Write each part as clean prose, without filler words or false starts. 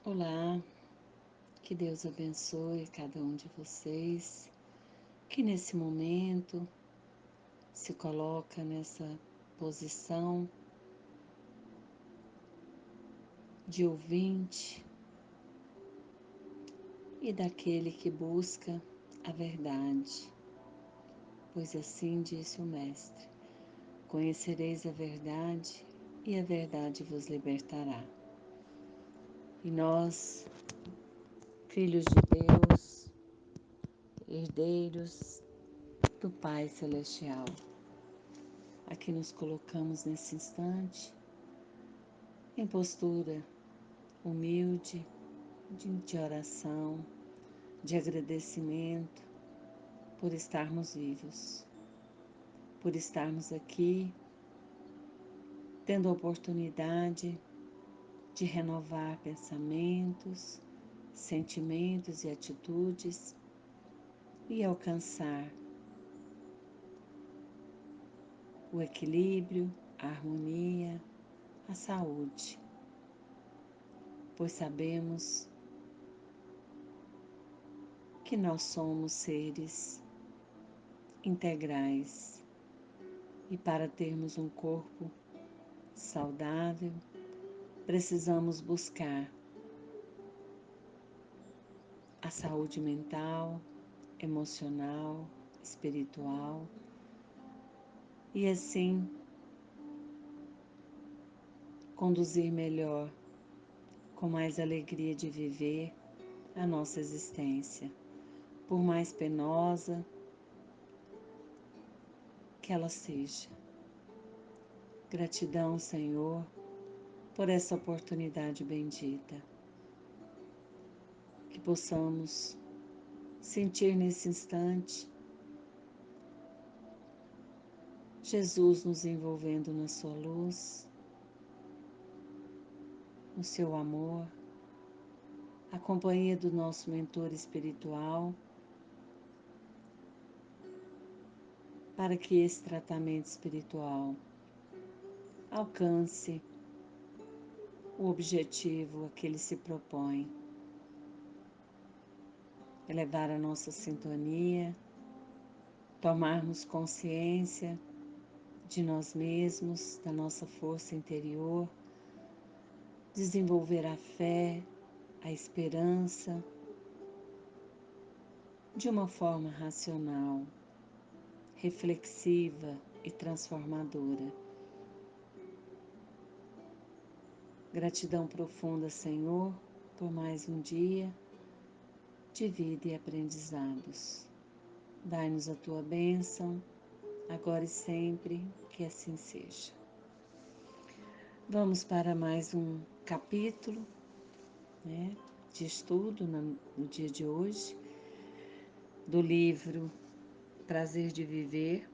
Olá, que Deus abençoe cada um de vocês que nesse momento se coloca nessa posição de ouvinte e daquele que busca a verdade, pois assim disse o Mestre: conhecereis a verdade e a verdade vos libertará. E nós, filhos de Deus, herdeiros do Pai Celestial, aqui nos colocamos nesse instante em postura humilde, de oração, de agradecimento por estarmos vivos, por estarmos aqui, tendo a oportunidade de renovar pensamentos, sentimentos e atitudes e alcançar o equilíbrio, a harmonia, a saúde, pois sabemos que nós somos seres integrais e para termos um corpo saudável, precisamos buscar a saúde mental, emocional, espiritual e assim conduzir melhor, com mais alegria de viver a nossa existência, por mais penosa que ela seja. Gratidão, Senhor, por essa oportunidade bendita, que possamos sentir nesse instante Jesus nos envolvendo na sua luz, no seu amor, a companhia do nosso mentor espiritual, para que esse tratamento espiritual alcance o objetivo a que ele se propõe, elevar a nossa sintonia, tomarmos consciência de nós mesmos, da nossa força interior, desenvolver a fé, a esperança, de uma forma racional, reflexiva e transformadora. Gratidão profunda, Senhor, por mais um dia de vida e aprendizados. Dai-nos a tua bênção, agora e sempre, que assim seja. Vamos para mais um capítulo, de estudo no dia de hoje, do livro Prazer de Viver,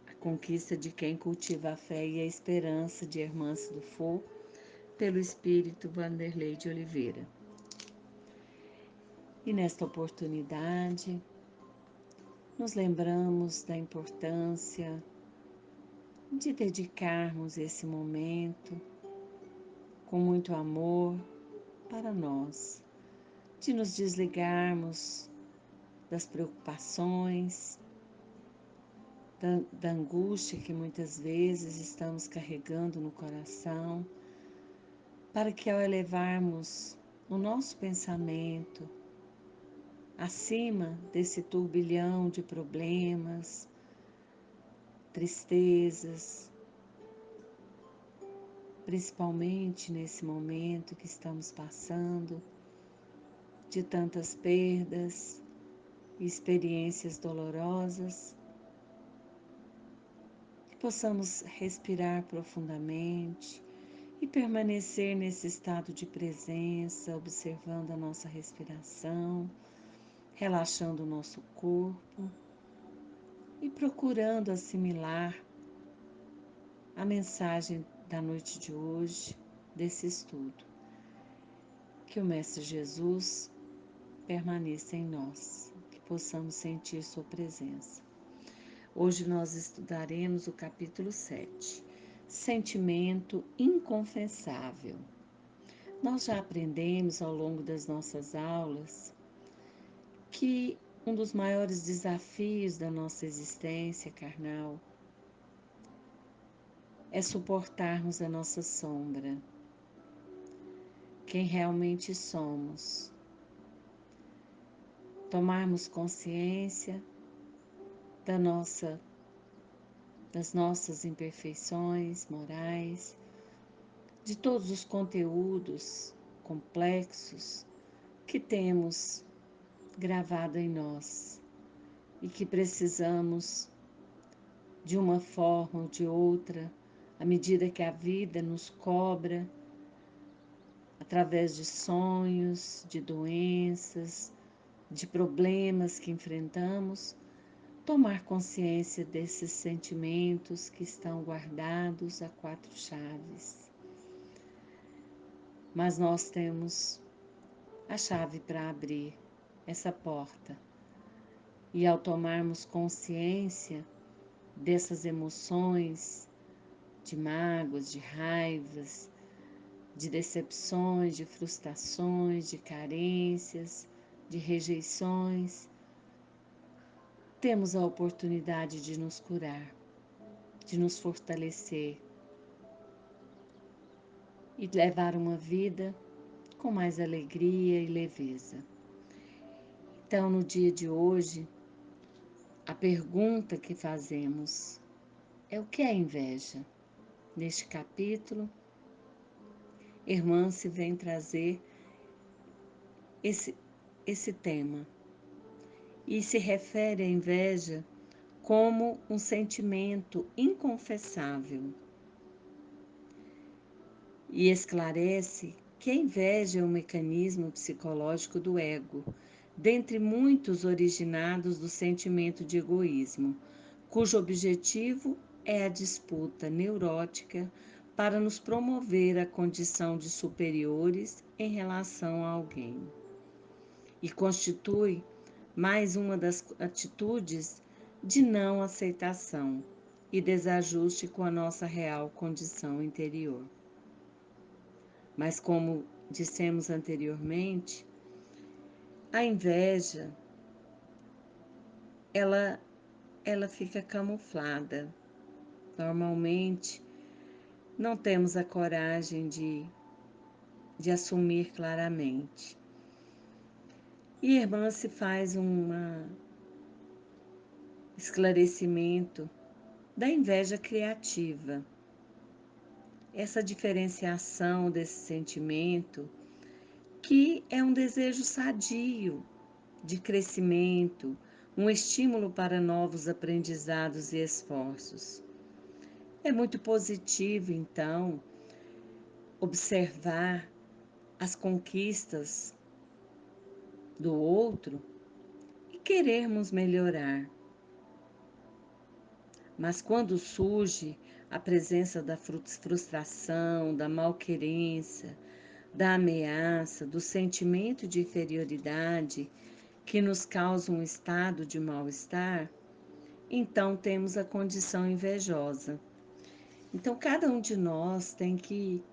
a conquista de quem cultiva a fé e a esperança, de Hermance Dufour, pelo espírito Vanderlei de Oliveira. E nesta oportunidade, nos lembramos da importância de dedicarmos esse momento com muito amor para nós, de nos desligarmos das preocupações, da angústia que muitas vezes estamos carregando no coração, para que ao elevarmos o nosso pensamento acima desse turbilhão de problemas, tristezas, principalmente nesse momento que estamos passando, de tantas perdas e experiências dolorosas, que possamos respirar profundamente e permanecer nesse estado de presença, observando a nossa respiração, relaxando o nosso corpo e procurando assimilar a mensagem da noite de hoje, desse estudo. Que o Mestre Jesus permaneça em nós, que possamos sentir sua presença. Hoje nós estudaremos o capítulo 7, Sentimento Inconfessável. Nós já aprendemos ao longo das nossas aulas que um dos maiores desafios da nossa existência carnal é suportarmos a nossa sombra, quem realmente somos, tomarmos consciência das nossas imperfeições morais, de todos os conteúdos complexos que temos gravado em nós e que precisamos, de uma forma ou de outra, à medida que a vida nos cobra, através de sonhos, de doenças, de problemas que enfrentamos, tomar consciência desses sentimentos que estão guardados a quatro chaves. Mas nós temos a chave para abrir essa porta. E ao tomarmos consciência dessas emoções, de mágoas, de raivas, de decepções, de frustrações, de carências, de rejeições, temos a oportunidade de nos curar, de nos fortalecer e levar uma vida com mais alegria e leveza. Então, no dia de hoje, a pergunta que fazemos é: o que é inveja? Neste capítulo, Hermance vem trazer esse tema e se refere à inveja como um sentimento inconfessável e esclarece que a inveja é um mecanismo psicológico do ego, dentre muitos originados do sentimento de egoísmo, cujo objetivo é a disputa neurótica para nos promover a condição de superiores em relação a alguém. E constitui mais uma das atitudes de não aceitação e desajuste com a nossa real condição interior. Mas como dissemos anteriormente, a inveja, ela fica camuflada. Normalmente, não temos a coragem de assumir claramente. E irmã se faz um esclarecimento da inveja criativa. Essa diferenciação desse sentimento, que é um desejo sadio de crescimento, um estímulo para novos aprendizados e esforços. É muito positivo, então, observar as conquistas do outro e querermos melhorar. Mas quando surge a presença da frustração, da malquerência, da ameaça, do sentimento de inferioridade que nos causa um estado de mal-estar, então temos a condição invejosa. Então, cada um de nós tem que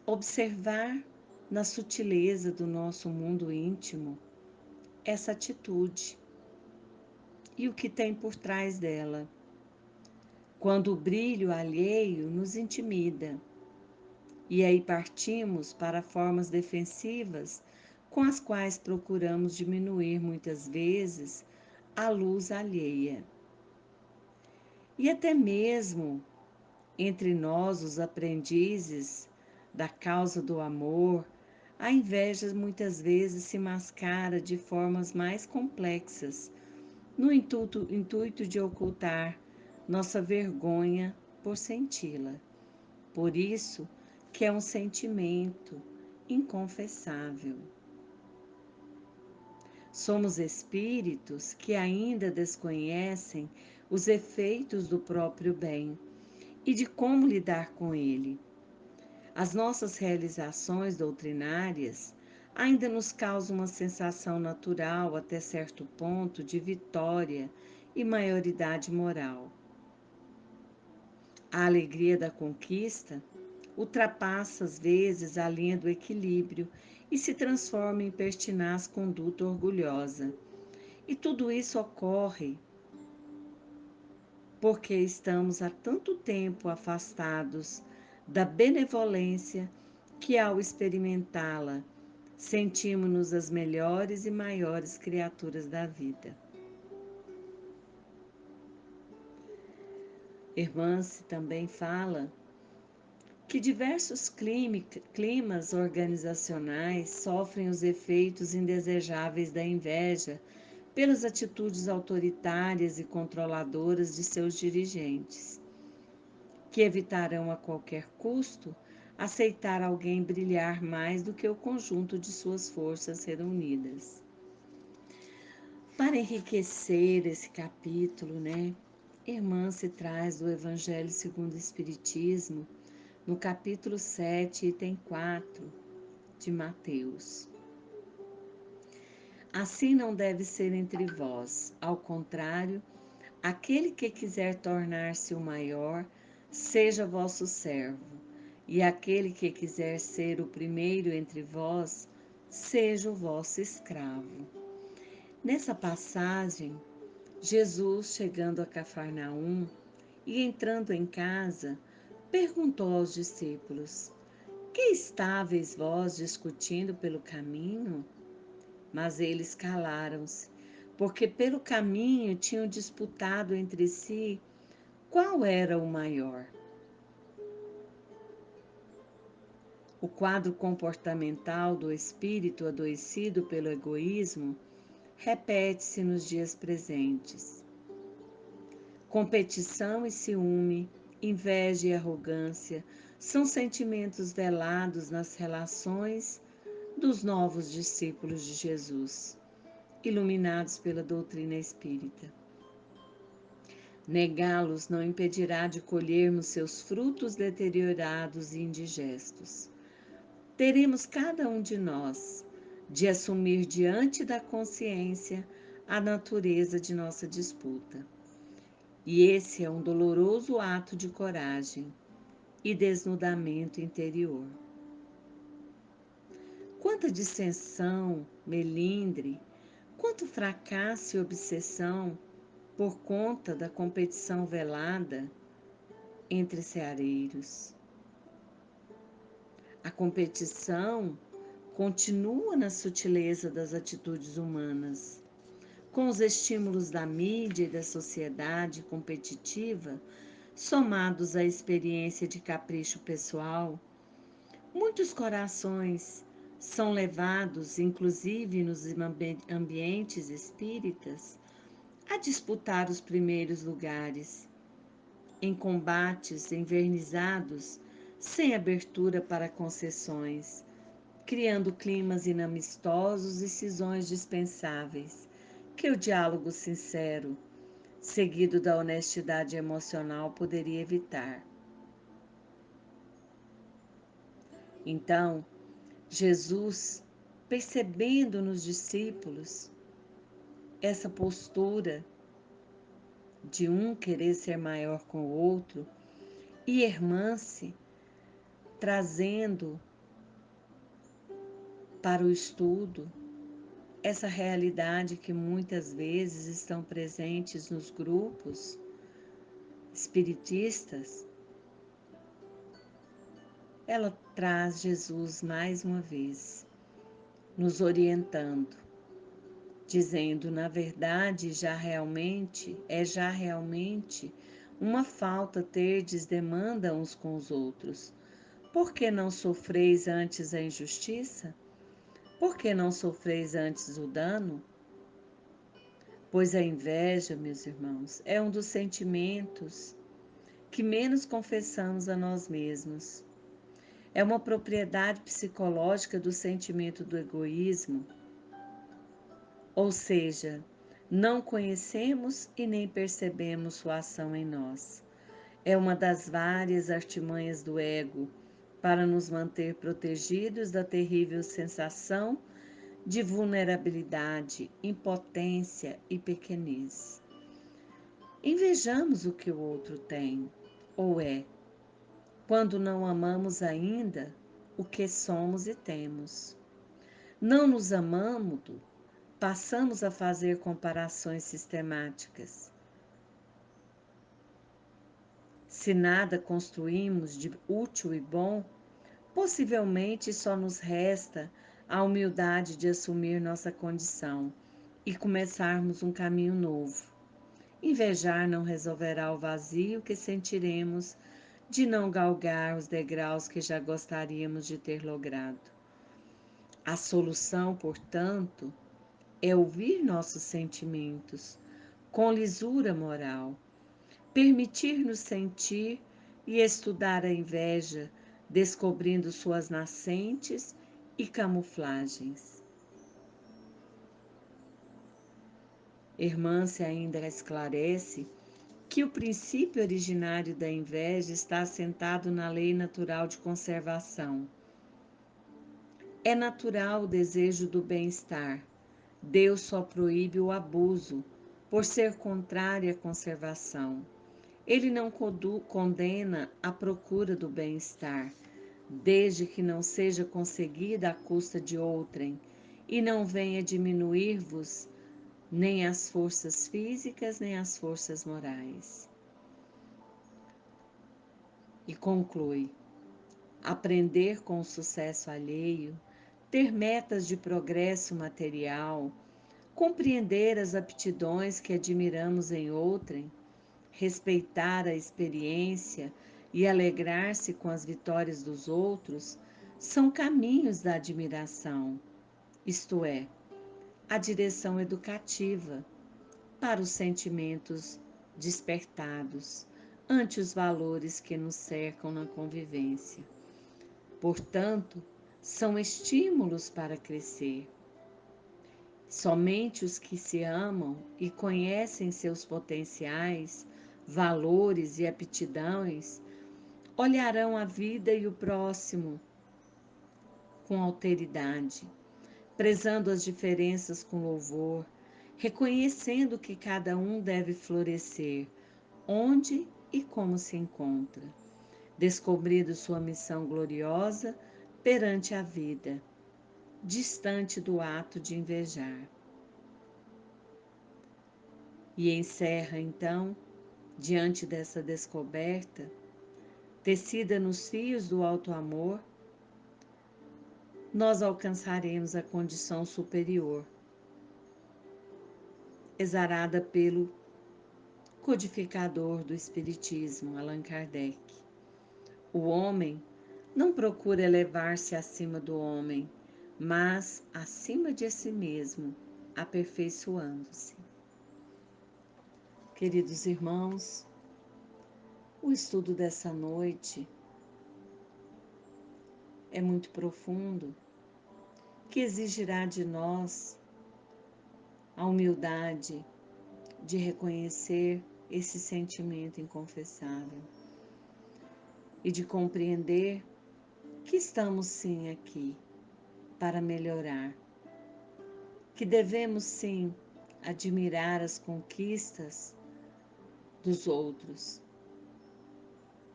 observar na sutileza do nosso mundo íntimo essa atitude e o que tem por trás dela. Quando o brilho alheio nos intimida, e aí partimos para formas defensivas com as quais procuramos diminuir muitas vezes a luz alheia. E até mesmo entre nós, os aprendizes da causa do amor, a inveja muitas vezes se mascara de formas mais complexas, no intuito de ocultar nossa vergonha por senti-la. Por isso que é um sentimento inconfessável. Somos espíritos que ainda desconhecem os efeitos do próprio bem e de como lidar com ele. As nossas realizações doutrinárias ainda nos causam uma sensação natural, até certo ponto, de vitória e maioridade moral. A alegria da conquista ultrapassa às vezes a linha do equilíbrio e se transforma em pertinaz conduta orgulhosa. E tudo isso ocorre porque estamos há tanto tempo afastados da benevolência que, ao experimentá-la, sentimos-nos as melhores e maiores criaturas da vida. Irmã-se também fala que diversos climas organizacionais sofrem os efeitos indesejáveis da inveja pelas atitudes autoritárias e controladoras de seus dirigentes, que evitarão a qualquer custo aceitar alguém brilhar mais do que o conjunto de suas forças reunidas. Para enriquecer esse capítulo, Irmã se traz do Evangelho segundo o Espiritismo, no capítulo 7, item 4 de Mateus. Assim não deve ser entre vós, ao contrário, aquele que quiser tornar-se o maior, seja vosso servo, e aquele que quiser ser o primeiro entre vós, seja o vosso escravo. Nessa passagem, Jesus, chegando a Cafarnaum e entrando em casa, perguntou aos discípulos: Que estáveis vós discutindo pelo caminho? Mas eles calaram-se, porque pelo caminho tinham disputado entre si qual era o maior. O quadro comportamental do espírito adoecido pelo egoísmo repete-se nos dias presentes. Competição e ciúme, inveja e arrogância são sentimentos velados nas relações dos novos discípulos de Jesus, iluminados pela doutrina espírita. Negá-los não impedirá de colhermos seus frutos deteriorados e indigestos. Teremos cada um de nós de assumir diante da consciência a natureza de nossa disputa. E esse é um doloroso ato de coragem e desnudamento interior. Quanta dissensão, melindre, quanto fracasso e obsessão por conta da competição velada entre ceareiros. A competição continua na sutileza das atitudes humanas. Com os estímulos da mídia e da sociedade competitiva, somados à experiência de capricho pessoal, muitos corações são levados, inclusive nos ambientes espíritas, a disputar os primeiros lugares, em combates envernizados, sem abertura para concessões, criando climas inamistosos e cisões dispensáveis, que o diálogo sincero, seguido da honestidade emocional, poderia evitar. Então, Jesus, percebendo nos discípulos essa postura de um querer ser maior com o outro, e irmã-se, trazendo para o estudo essa realidade que muitas vezes estão presentes nos grupos espiritistas, ela traz Jesus mais uma vez, nos orientando, dizendo, na verdade, já realmente uma falta terdes demanda uns com os outros. Por que não sofreis antes a injustiça? Por que não sofreis antes o dano? Pois a inveja, meus irmãos, é um dos sentimentos que menos confessamos a nós mesmos. É uma propriedade psicológica do sentimento do egoísmo, ou seja, não conhecemos e nem percebemos sua ação em nós. É uma das várias artimanhas do ego para nos manter protegidos da terrível sensação de vulnerabilidade, impotência e pequenez. Invejamos o que o outro tem ou é, quando não amamos ainda o que somos e temos. Não nos amando, passamos a fazer comparações sistemáticas. Se nada construímos de útil e bom, possivelmente só nos resta a humildade de assumir nossa condição e começarmos um caminho novo. Invejar não resolverá o vazio que sentiremos de não galgar os degraus que já gostaríamos de ter logrado. A solução, portanto, é ouvir nossos sentimentos com lisura moral, permitir-nos sentir e estudar a inveja, descobrindo suas nascentes e camuflagens. Hermância ainda esclarece que o princípio originário da inveja está assentado na lei natural de conservação. É natural o desejo do bem-estar. Deus só proíbe o abuso, por ser contrário à conservação. Ele não condena a procura do bem-estar, desde que não seja conseguida à custa de outrem, e não venha diminuir-vos nem as forças físicas, nem as forças morais. E conclui: aprender com o sucesso alheio, ter metas de progresso material, compreender as aptidões que admiramos em outrem, respeitar a experiência e alegrar-se com as vitórias dos outros, são caminhos da admiração, isto é, a direção educativa para os sentimentos despertados ante os valores que nos cercam na convivência. Portanto, são estímulos para crescer. Somente os que se amam e conhecem seus potenciais, valores e aptidões olharão a vida e o próximo com alteridade, prezando as diferenças com louvor, reconhecendo que cada um deve florescer onde e como se encontra, descobrindo sua missão gloriosa perante a vida, distante do ato de invejar. E encerra então, diante dessa descoberta, tecida nos fios do alto amor, nós alcançaremos a condição superior, exarada pelo codificador do Espiritismo, Allan Kardec. O homem não procura elevar-se acima do homem, mas acima de si mesmo, aperfeiçoando-se. Queridos irmãos, o estudo dessa noite é muito profundo, que exigirá de nós a humildade de reconhecer esse sentimento inconfessável e de compreender que estamos sim aqui para melhorar, que devemos sim admirar as conquistas dos outros,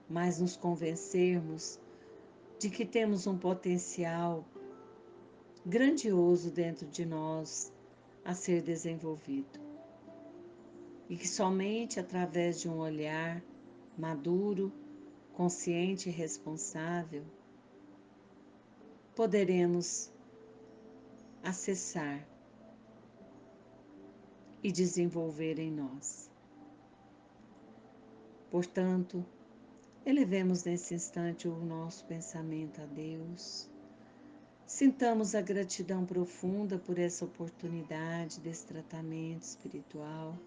mas nos convencermos de que temos um potencial grandioso dentro de nós a ser desenvolvido e que somente através de um olhar maduro, consciente e responsável poderemos acessar e desenvolver em nós. Portanto, elevemos nesse instante o nosso pensamento a Deus. Sintamos a gratidão profunda por essa oportunidade desse tratamento espiritual.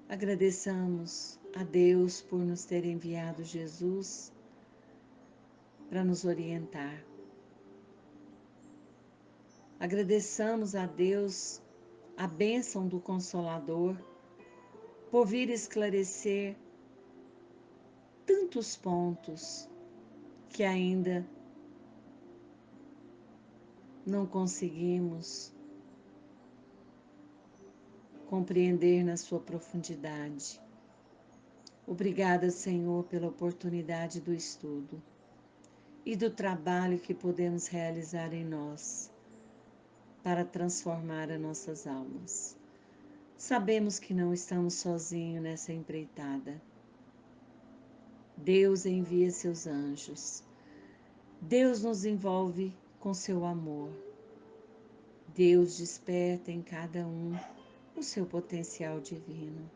Agradeçamos a Deus por nos ter enviado Jesus para nos orientar. Agradeçamos a Deus a bênção do Consolador por vir esclarecer tantos pontos que ainda não conseguimos compreender na sua profundidade. Obrigada, Senhor, pela oportunidade do estudo e do trabalho que podemos realizar em nós para transformar as nossas almas. Sabemos que não estamos sozinhos nessa empreitada. Deus envia seus anjos. Deus nos envolve com seu amor. Deus desperta em cada um o seu potencial divino.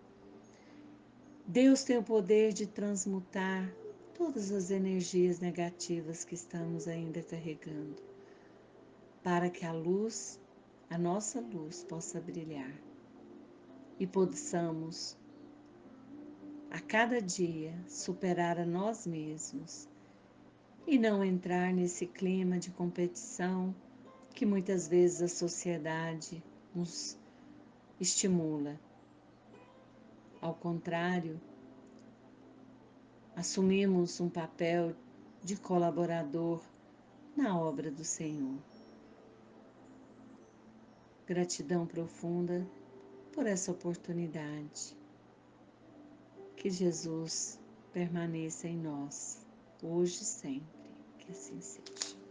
Deus tem o poder de transmutar todas as energias negativas que estamos ainda carregando, para que a luz, a nossa luz, possa brilhar e possamos, a cada dia, superar a nós mesmos e não entrar nesse clima de competição que muitas vezes a sociedade nos estimula. Ao contrário, assumimos um papel de colaborador na obra do Senhor. Gratidão profunda por essa oportunidade. Que Jesus permaneça em nós, hoje e sempre. Que assim seja.